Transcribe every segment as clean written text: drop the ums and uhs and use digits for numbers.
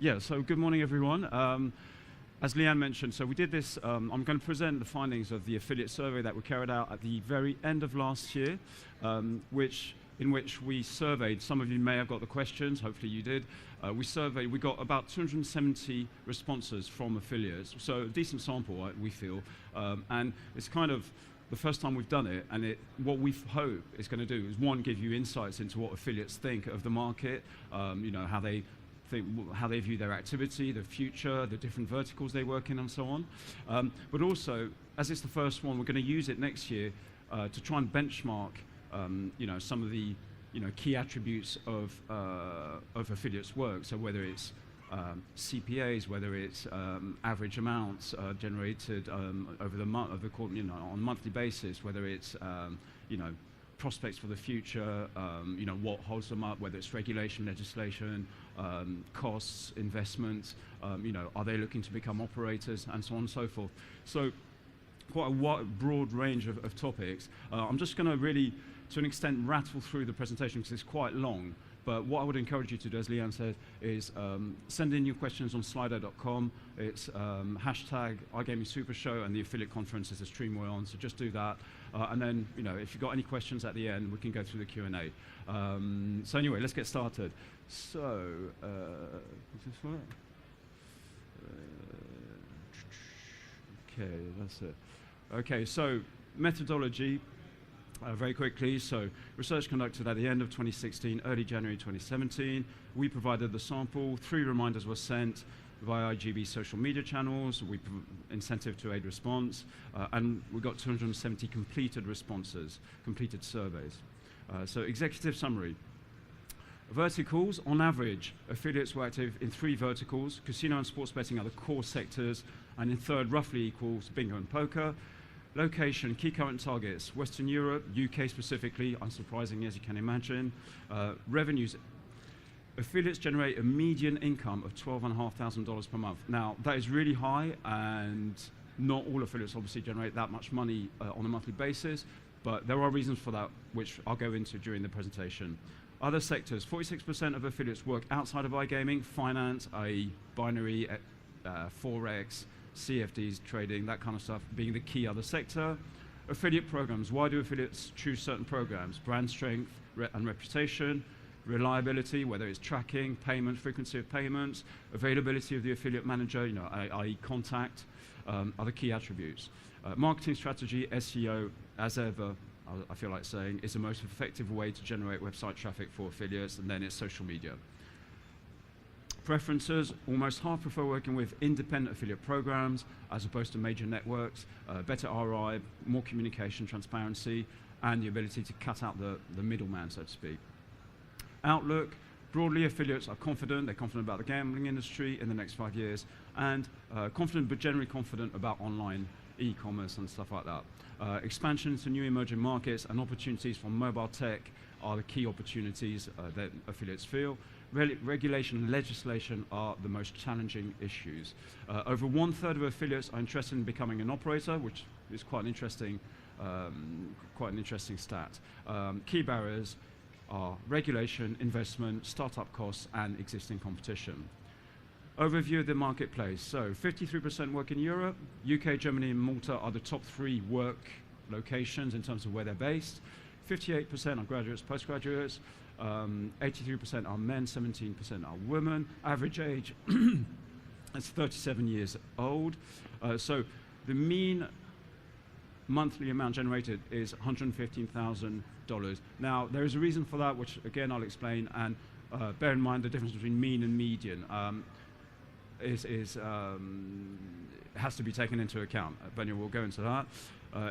Yeah, so good morning, everyone. As Leanne mentioned, so we did this, I'm going to present the findings of the affiliate survey that we carried out at the very end of last year, in which we surveyed, some of you may have got the questions, hopefully you did. We got about 270 responses from affiliates, so a decent sample, we feel, and it's kind of the first time we've done it, and what we hope it's going to do is, one, give you insights into what affiliates think of the market, how they view their activity, the future, the different verticals they work in, and so on. But also, as it's the first one, we're going to use it next year to try and benchmark, some of the key attributes of affiliates' work. So whether it's CPAs, whether it's average amounts generated over the month, on a monthly basis, whether it's prospects for the future, what holds them up, whether it's regulation, legislation, costs, investments, are they looking to become operators, and so on and so forth. So quite a broad range of topics. I'm just going to really, to an extent, rattle through the presentation because it's quite long. But what I would encourage you to do, as Leanne said, is send in your questions on slido.com. It's hashtag iGaming Super Show, and the affiliate conference is a stream we're on, so just do that. And then, if you've got any questions at the end, we can go through the Q&A. So anyway, let's get started. So, is this right? Okay, that's it. Okay, so methodology. Very quickly, so research conducted at the end of 2016, early January 2017. We provided the sample. 3 reminders were sent via IGB social media channels. We incentive to aid response, and we got 270 completed responses, completed surveys. So executive summary. Verticals, on average, affiliates were active in 3 verticals. Casino and sports betting are the core sectors, and in third, roughly equals bingo and poker. Location, key current targets, Western Europe, UK specifically, unsurprisingly as you can imagine. Revenues, affiliates generate a median income of $12,500 per month. Now, that is really high, and not all affiliates obviously generate that much money on a monthly basis, but there are reasons for that, which I'll go into during the presentation. Other sectors, 46% of affiliates work outside of iGaming, finance, i.e. binary, Forex, CFDs, trading, that kind of stuff, being the key other sector. Affiliate programs. Why do affiliates choose certain programs? Brand strength and reputation, reliability, whether it's tracking, payment, frequency of payments, availability of the affiliate manager, i.e. contact, other key attributes. Marketing strategy, SEO, as ever, I feel like saying, is the most effective way to generate website traffic for affiliates, and then it's social media. Preferences, almost half prefer working with independent affiliate programs as opposed to major networks, better ROI, more communication, transparency, and the ability to cut out the middleman, so to speak. Outlook, broadly affiliates are confident, they're confident about the gambling industry in the next 5 years, and confident but generally confident about online e-commerce and stuff like that. Expansion into new emerging markets and opportunities from mobile tech are the key opportunities that affiliates feel. Regulation and legislation are the most challenging issues. Over 1/3 of affiliates are interested in becoming an operator, which is quite an interesting stat. Key barriers are regulation, investment, startup costs, and existing competition. Overview of the marketplace. So 53% work in Europe. UK, Germany, and Malta are the top 3 work locations in terms of where they're based. 58% are graduates, postgraduates. 83% are men, 17% are women. Average age is 37 years old. So the mean monthly amount generated is $115,000. Now, there is a reason for that, which again I'll explain, and bear in mind the difference between mean and median has to be taken into account. But we'll go into that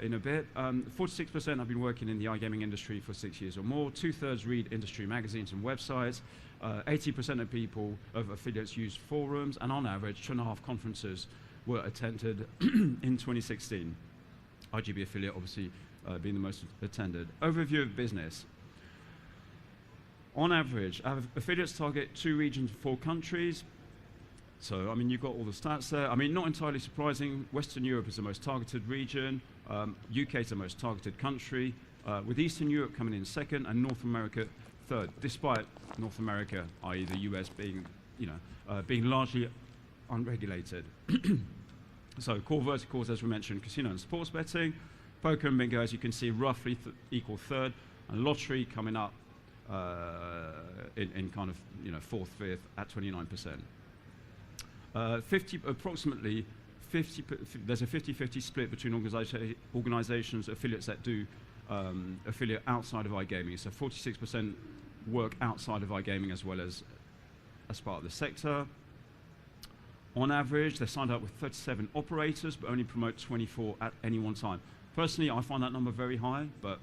in a bit. 46% have been working in the iGaming industry for 6 years or more. 2/3 read industry magazines and websites. 80% of affiliates use forums, and on average, 2.5 conferences were attended in 2016. IGB affiliate obviously being the most attended. Overview of business. On average, affiliates target 2 regions, 4 countries. So, you've got all the stats there. Not entirely surprising, Western Europe is the most targeted region, UK is the most targeted country, with Eastern Europe coming in second and North America third, despite North America, i.e. the US, being being largely unregulated. So core verticals, as we mentioned, casino and sports betting, poker and bingo, as you can see, roughly equal third, and lottery coming up in kind of fourth, fifth at 29%. Approximately 50. There's a 50-50 split between organizations, affiliates that do affiliate outside of iGaming. So 46% work outside of iGaming as well as part of the sector. On average, they're signed up with 37 operators, but only promote 24 at any one time. Personally, I find that number very high, but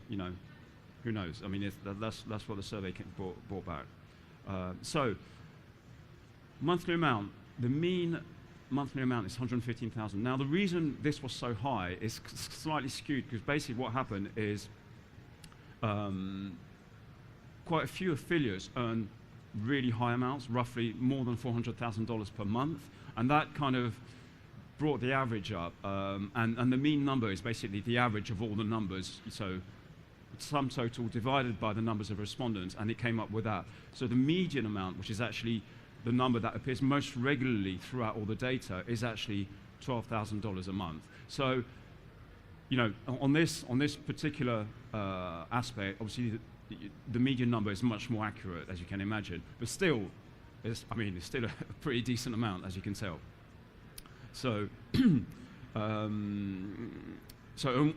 who knows? I mean, that's what the survey brought back. So, monthly amount. The mean monthly amount is 115,000. Now, the reason this was so high is slightly skewed because basically what happened is quite a few affiliates earn really high amounts, roughly more than $400,000 per month, and that kind of brought the average up. And the mean number is basically the average of all the numbers. So sum total divided by the numbers of respondents, and it came up with that. So the median amount, which is actually the number that appears most regularly throughout all the data, is actually $12,000 a month. So, on this particular aspect, obviously the median number is much more accurate, as you can imagine, but still, it's still a pretty decent amount, as you can tell. So,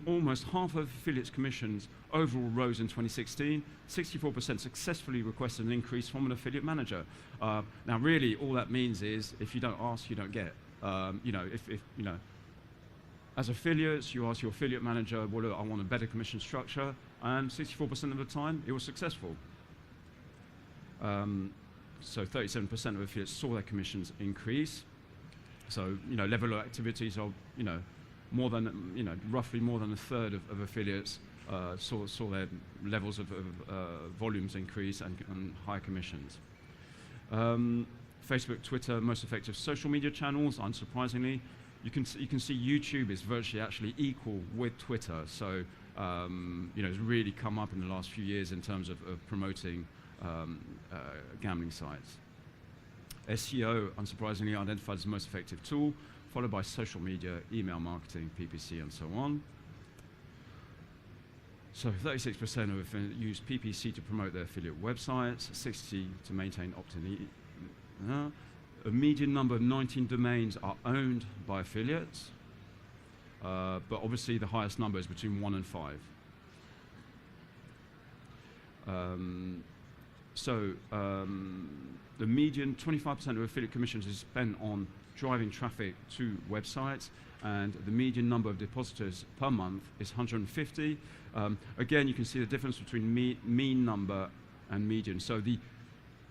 almost half of affiliates' commissions overall rose in 2016. 64% successfully requested an increase from an affiliate manager. Now, really, all that means is if you don't ask, you don't get. As affiliates, you ask your affiliate manager, well, look, I want a better commission structure, and 64% of the time, it was successful. So 37% of affiliates saw their commissions increase. So, level of activities are, roughly more than a third of affiliates saw their levels of volumes increase and higher commissions. Facebook, Twitter, most effective social media channels, unsurprisingly. You can see YouTube is virtually actually equal with Twitter. So, it's really come up in the last few years in terms of promoting gambling sites. SEO, unsurprisingly, identified as the most effective tool, followed by social media, email marketing, PPC, and so on. So 36% of affiliates use PPC to promote their affiliate websites, 60% to maintain opt-in. A median number of 19 domains are owned by affiliates, but obviously the highest number is between 1 and 5. The median, 25% of affiliate commissions is spent on driving traffic to websites, and the median number of depositors per month is 150. Again, you can see the difference between mean number and median. So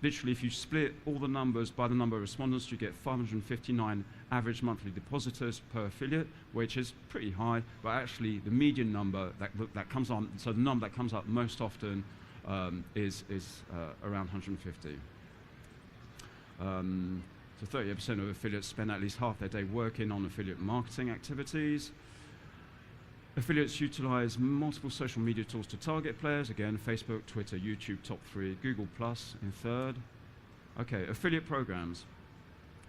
literally, if you split all the numbers by the number of respondents, you get 559 average monthly depositors per affiliate, which is pretty high, but actually the median number that comes on, so the number that comes up most often is around 150. So 38% of affiliates spend at least half their day working on affiliate marketing activities. Affiliates utilize multiple social media tools to target players. Again, Facebook, Twitter, YouTube, top 3, Google Plus in third. Okay, affiliate programs.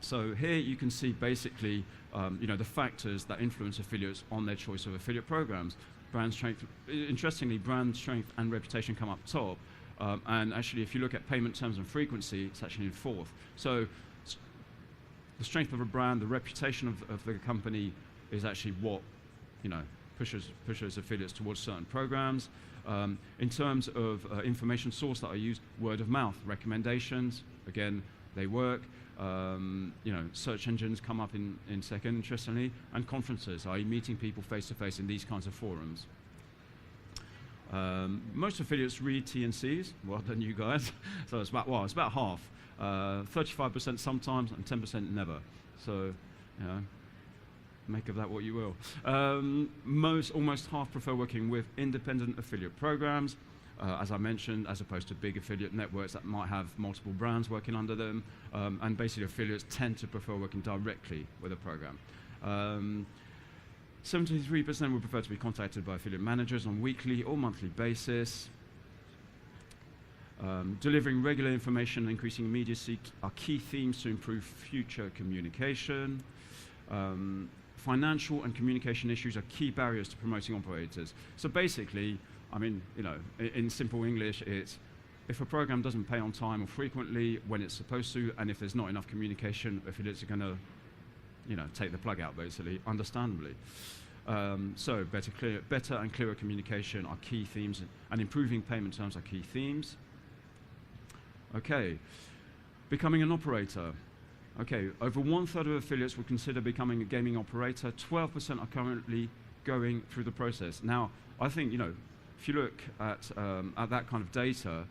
So here you can see basically, the factors that influence affiliates on their choice of affiliate programs. Brand strength, interestingly, brand strength and reputation come up top. And actually, if you look at payment terms and frequency, it's actually in fourth. So the strength of a brand, the reputation of the company is actually what, pushes affiliates towards certain programs. In terms of information source that are used, word of mouth, recommendations, again, they work. Search engines come up in second, interestingly, and conferences, i.e. meeting people face-to-face in these kinds of forums. Most affiliates read T&Cs, well done you guys. So it's about half. 35% sometimes and 10% never. So, make of that what you will. Almost half prefer working with independent affiliate programs, as I mentioned, as opposed to big affiliate networks that might have multiple brands working under them. And basically affiliates tend to prefer working directly with a program. 73% would prefer to be contacted by affiliate managers on a weekly or monthly basis. Delivering regular information and increasing immediacy are key themes to improve future communication. Financial and communication issues are key barriers to promoting operators. So basically, I mean, you know, in simple English, it's if a program doesn't pay on time or frequently when it's supposed to, and if there's not enough communication, affiliates are going to, you know, take the plug out, basically, understandably. So better and clearer communication are key themes, and improving payment terms are key themes. Okay, becoming an operator. Okay, over 1/3 of affiliates would consider becoming a gaming operator. 12% are currently going through the process. Now, I think, you know, if you look at that kind of data,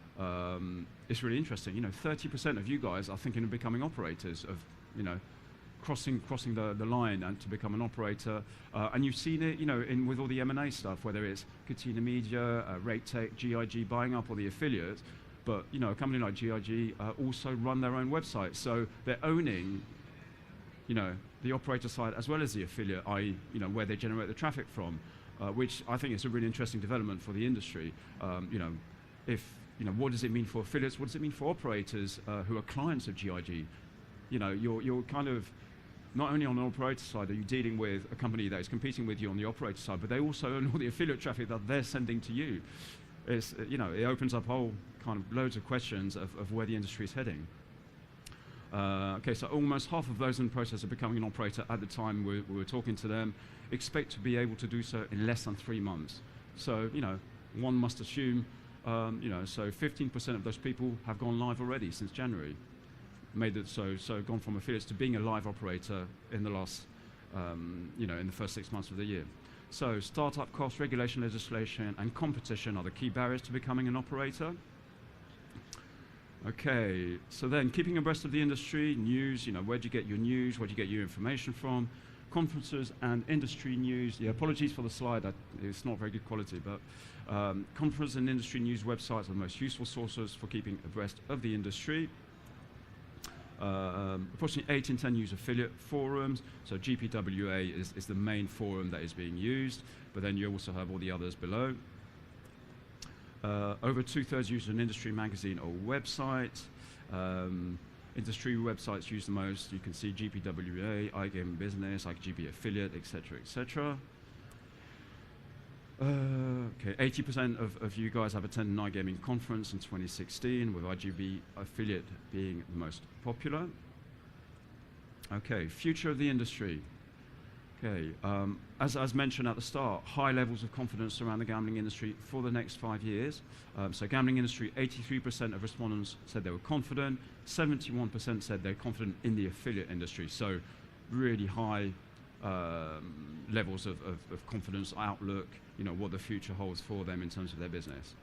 it's really interesting. You know, 30% of you guys are thinking of becoming operators, of, you know, crossing the line and to become an operator. And you've seen it, you know, with all the M&A stuff, whether it's Catena Media, RateTech, GIG buying up all the affiliates. But, you know, a company like GIG also run their own website. So they're owning, you know, the operator side as well as the affiliate, i.e., you know, where they generate the traffic from, which I think is a really interesting development for the industry. You know, what does it mean for affiliates? What does it mean for operators who are clients of GIG? You know, you're kind of, not only on the operator side are you dealing with a company that is competing with you on the operator side, but they also own all the affiliate traffic that they're sending to you. It's, you know, it opens up whole kind of loads of questions of where the industry is heading. Okay, so almost half of those in the process of becoming an operator at the time we were talking to them expect to be able to do so in less than 3 months. So, you know, one must assume, you know, so 15% of those people have gone live already since January. Made it so gone from affiliates to being a live operator in the last, you know, in the first 6 months of the year. So startup costs, regulation, legislation, and competition are the key barriers to becoming an operator. Okay, so then keeping abreast of the industry, news, you know, where do you get your news, where do you get your information from? Conferences and industry news. Yeah, apologies for the slide, it's not very good quality, but conference and industry news websites are the most useful sources for keeping abreast of the industry. Approximately 8 in 10 use affiliate forums, so GPWA is the main forum that is being used, but then you also have all the others below. Over 2/3 use an industry magazine or website. Industry websites used the most, you can see GPWA, iGaming Business, IGB Affiliate, etc., etc. Okay, 80% of you guys have attended an iGaming conference in 2016, with IGB Affiliate being the most popular. Okay, future of the industry. Okay, as mentioned at the start, high levels of confidence around the gambling industry for the next 5 years. So gambling industry, 83% of respondents said they were confident, 71% said they're confident in the affiliate industry. So really high levels of confidence, outlook, you know, what the future holds for them in terms of their business.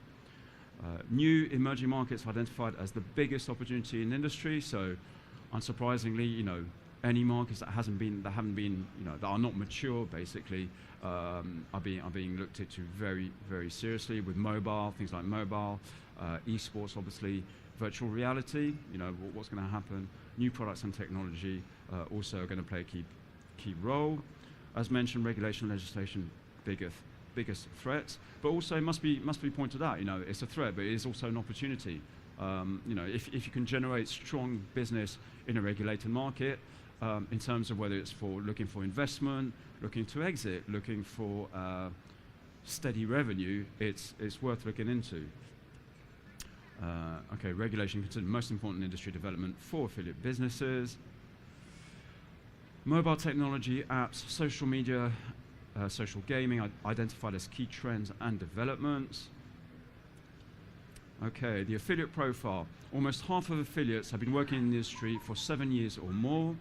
New emerging markets identified as the biggest opportunity in the industry. So unsurprisingly, you know, any markets that haven't been, you know, that are not mature, basically, are being looked into very, very seriously with mobile, things like mobile, esports, obviously, virtual reality. You know, what's going to happen? New products and technology also are going to play a key role. As mentioned, regulation, legislation, biggest threat, but also must be pointed out. You know, it's a threat, but it is also an opportunity. You know, if you can generate strong business in a regulated market. In terms of whether it's for looking for investment, looking to exit, looking for steady revenue, it's worth looking into. Okay, regulation considered most important industry development for affiliate businesses. Mobile technology, apps, social media, social gaming identified as key trends and developments. Okay, the affiliate profile. Almost half of affiliates have been working in the industry for 7 years or more.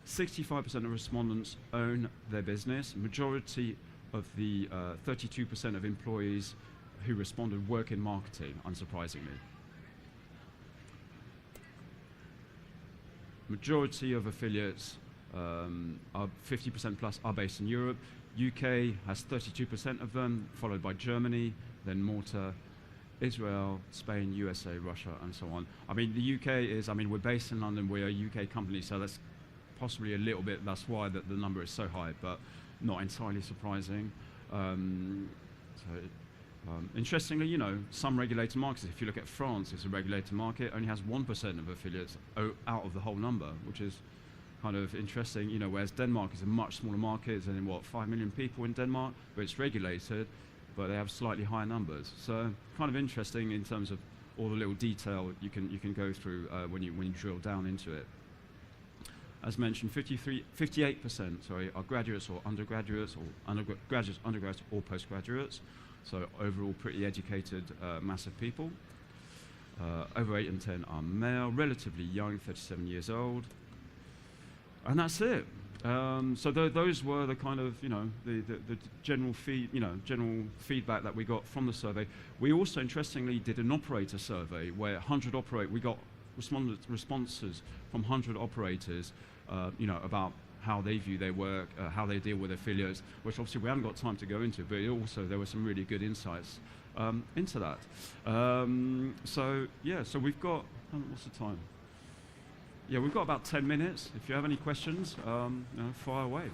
65% of respondents own their business. Majority of the 32% of employees who responded work in marketing, unsurprisingly. Majority of affiliates, are 50% plus, are based in Europe. UK has 32% of them, followed by Germany, then Malta, Israel, Spain, USA, Russia, and so on. I mean, the UK is, I mean, we're based in London, we're a UK company, so that's possibly a little bit, that's why the number is so high, but not entirely surprising. So Interestingly, you know, some regulated markets, if you look at France, it's a regulated market, only has 1% of affiliates out of the whole number, which is kind of interesting, you know, whereas Denmark is a much smaller market. There's only, 5 million people in Denmark, but it's regulated, but they have slightly higher numbers. So kind of interesting in terms of all the little detail you can go through when you drill down into it. As mentioned, 58% are graduates or undergraduates, or undergraduates or postgraduates. So overall, pretty educated, massive people. Over 8 and 10 are male, relatively young, 37 years old, and that's it. So those were the kind of, you know, the general general feedback that we got from the survey. We also, interestingly, did an operator survey where we got responses from 100 operators, you know, about how they view their work, how they deal with affiliates, which obviously we haven't got time to go into, but also there were some really good insights into that. So yeah, so we've got, what's the time? Yeah, we've got about 10 minutes. If you have any questions, you know, fire away.